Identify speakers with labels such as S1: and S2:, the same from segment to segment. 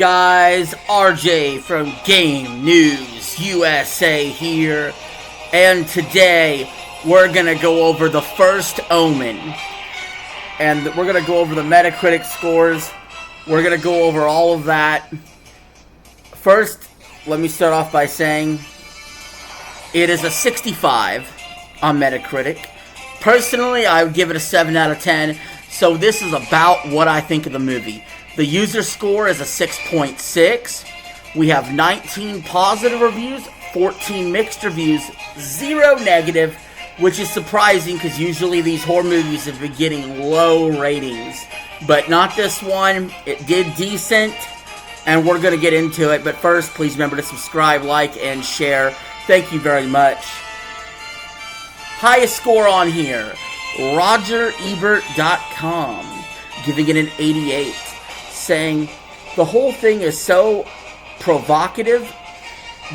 S1: Guys, RJ from Game News USA here, and today we're gonna go over the First Omen, and we're gonna go over the Metacritic scores. We're gonna go over all of that. First, let me start off by saying it is a 65 on Metacritic. Personally, I would give it a 7 out of 10, so this is about what I think of the movie. The user score is a 6.6. We have 19 positive reviews, 14 mixed reviews, 0 negative, which is surprising because usually these horror movies have been getting low ratings. But not this one. It did decent, and we're going to get into it. But first, please remember to subscribe, like, and share. Thank you very much. Highest score on here, RogerEbert.com, giving it an 88. Saying the whole thing is so provocative,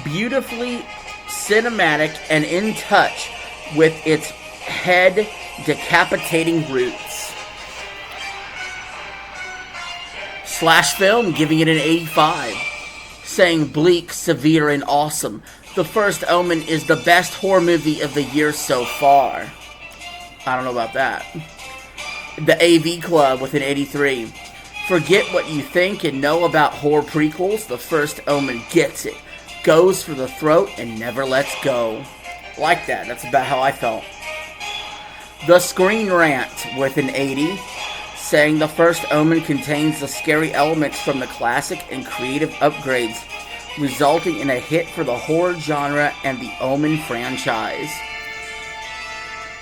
S1: beautifully cinematic, and in touch with its head decapitating roots. Slash Film giving it an 85, saying bleak, severe, and awesome. The First Omen is the best horror movie of the year so far. I don't know about that. The AV Club with an 83. Forget what you think and know about horror prequels. The First Omen gets it. Goes for the throat and never lets go. Like that. That's about how I felt. The Screen Rant with an 80. Saying the First Omen contains the scary elements from the classic and creative upgrades, resulting in a hit for the horror genre and the Omen franchise.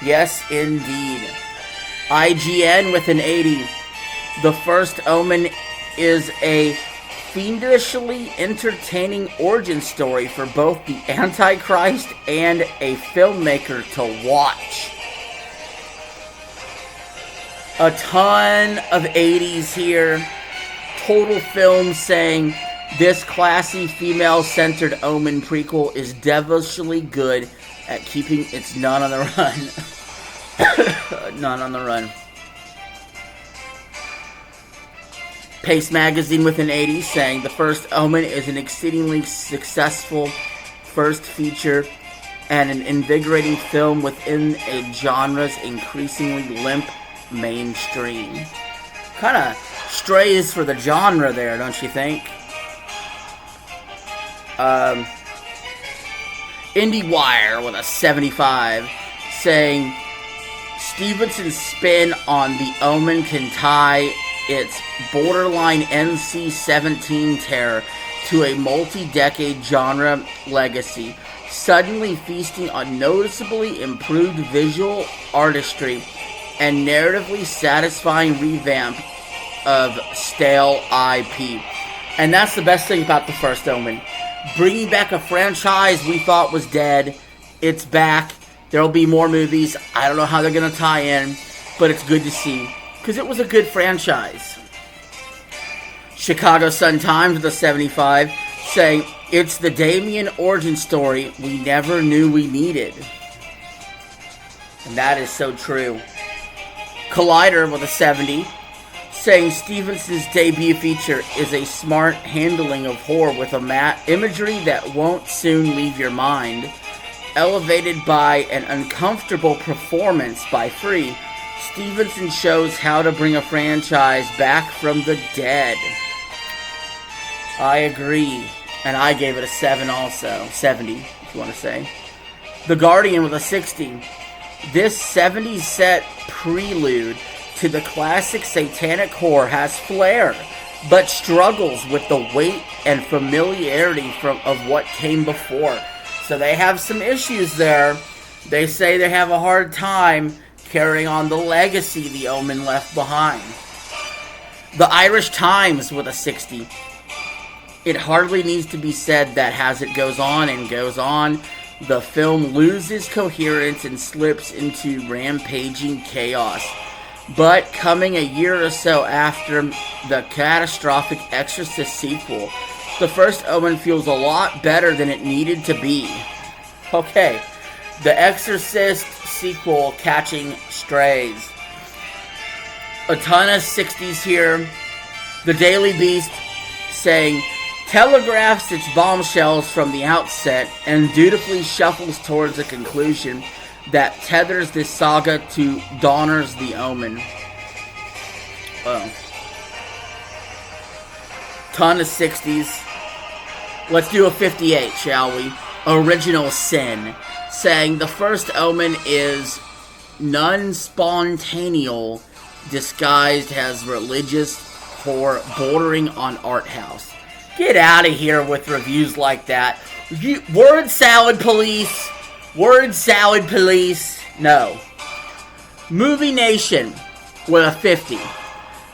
S1: Yes, indeed. IGN with an 80. The First Omen is a fiendishly entertaining origin story for both the Antichrist and a filmmaker to watch. A ton of 80s here. Total Film saying this classy female-centered Omen prequel is devilishly good at keeping its nun on the run. Nun on the run. Pace Magazine with an 80 saying the First Omen is an exceedingly successful first feature and an invigorating film within a genre's increasingly limp mainstream. Kind of strays for the genre there, don't you think? IndieWire with a 75 saying Stevenson's spin on the Omen can tie its borderline NC-17 terror to a multi-decade genre legacy, suddenly feasting on noticeably improved visual artistry and narratively satisfying revamp of stale IP. And that's the best thing about the First Omen. Bringing back a franchise we thought was dead. It's back. There'll be more movies. I don't know how they're going to tie in, but it's good to see, because it was a good franchise. Chicago Sun-Times with a 75, saying, it's the Damien origin story we never knew we needed. And that is so true. Collider with a 70, saying Stevenson's debut feature is a smart handling of horror with a matte imagery that won't soon leave your mind, elevated by an uncomfortable performance by Free. Stevenson shows how to bring a franchise back from the dead. I agree. And I gave it a 7 also. 70, if you want to say. The Guardian with a 60. This 70s set prelude to the classic satanic horror has flair, but struggles with the weight and familiarity of what came before. So they have some issues there. They say they have a hard time carrying on the legacy the Omen left behind. The Irish Times with a 60. It hardly needs to be said that as it goes on and goes on, the film loses coherence and slips into rampaging chaos. But coming a year or so after the catastrophic Exorcist sequel, the First Omen feels a lot better than it needed to be. Okay, The Exorcist sequel, Catching Strays. A ton of 60s here. The Daily Beast saying, telegraphs its bombshells from the outset and dutifully shuffles towards a conclusion that tethers this saga to Donner's The Omen. Oh. Ton of 60s. Let's do a 58, shall we? Original Sin. Saying the First Omen is non-spontaneal, disguised as religious horror bordering on art house. Get out of here with reviews like that. Word salad police. Word salad police. No. Movie Nation with a 50.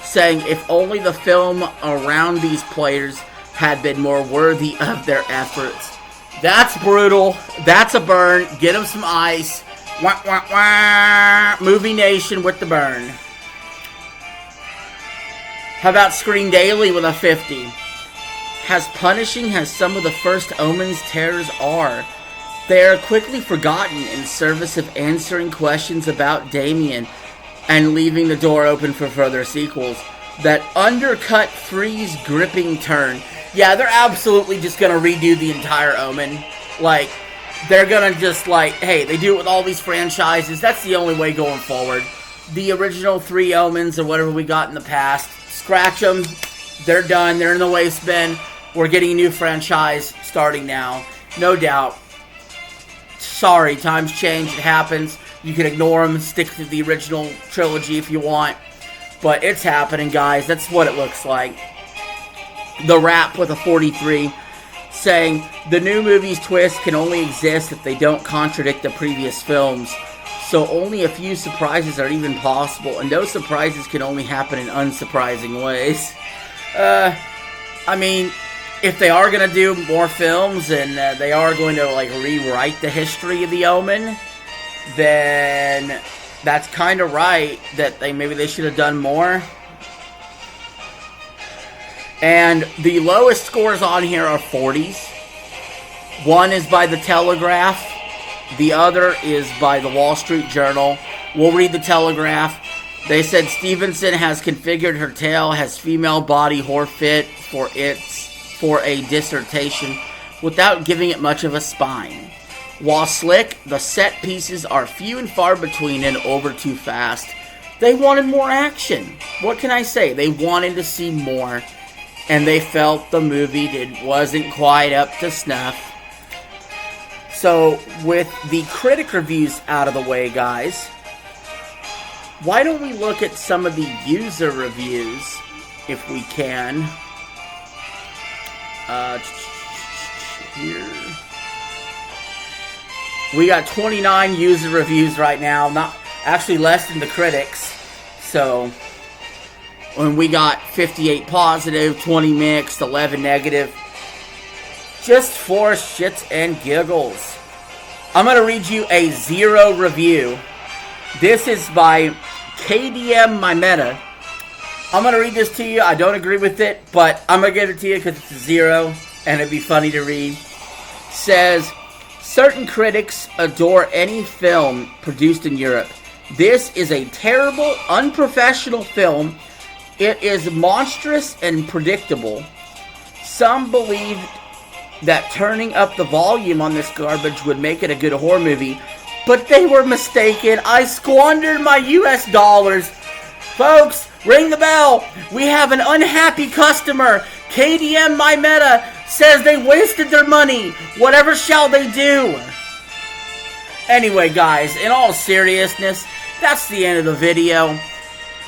S1: Saying if only the film around these players had been more worthy of their efforts. That's brutal. That's a burn. Get them some ice. Wah, wah, wah. Movie Nation with the burn. How about Screen Daily with a 50? As punishing as some of the First Omen's terrors are, they are quickly forgotten in service of answering questions about Damien and leaving the door open for further sequels. That undercut Free's gripping turn. Yeah, they're absolutely just gonna redo the entire Omen. Like, they're gonna just like, hey, they do it with all these franchises. That's the only way going forward. The original 3 Omens or whatever we got in the past, scratch them. They're done. They're in the waste bin. We're getting a new franchise starting now. No doubt. Sorry, times change. It happens. You can ignore them, stick to the original trilogy if you want. But it's happening, guys. That's what it looks like. The Rap with a 43, saying, the new movie's twist can only exist if they don't contradict the previous films. So only a few surprises are even possible, and those surprises can only happen in unsurprising ways. I mean, if they are going to do more films and they are going to like rewrite the history of the Omen, then that's kind of right that maybe they should have done more. And the lowest scores on here are 40s. One is by the Telegraph. The other is by the Wall Street Journal. We'll read the Telegraph. They said Stevenson has configured her tale as female body horror fit for a dissertation without giving it much of a spine. While slick, the set pieces are few and far between and over too fast. They wanted more action. What can I say? They wanted to see more, and they felt the movie wasn't quite up to snuff. So, with the critic reviews out of the way, guys, why don't we look at some of the user reviews, if we can. Here. We got 29 user reviews right now, not actually less than the critics. So, when we got 58 positive, 20 mixed, 11 negative, just for shits and giggles. I'm going to read you a 0 review. This is by KDM My Meta. I'm going to read this to you. I don't agree with it, but I'm going to give it to you because it's a 0, and it'd be funny to read. Says, certain critics adore any film produced in Europe. This is a terrible, unprofessional film. It is monstrous and predictable. Some believed that turning up the volume on this garbage would make it a good horror movie, but they were mistaken. I squandered my US dollars. Folks, ring the bell. We have an unhappy customer. KDM My Meta says they wasted their money. Whatever shall they do? Anyway, guys, in all seriousness, that's the end of the video.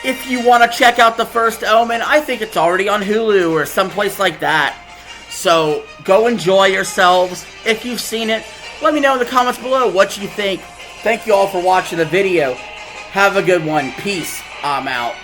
S1: If you want to check out the First Omen, I think it's already on Hulu or someplace like that. So, go enjoy yourselves. If you've seen it, let me know in the comments below what you think. Thank you all for watching the video. Have a good one. Peace. I'm out.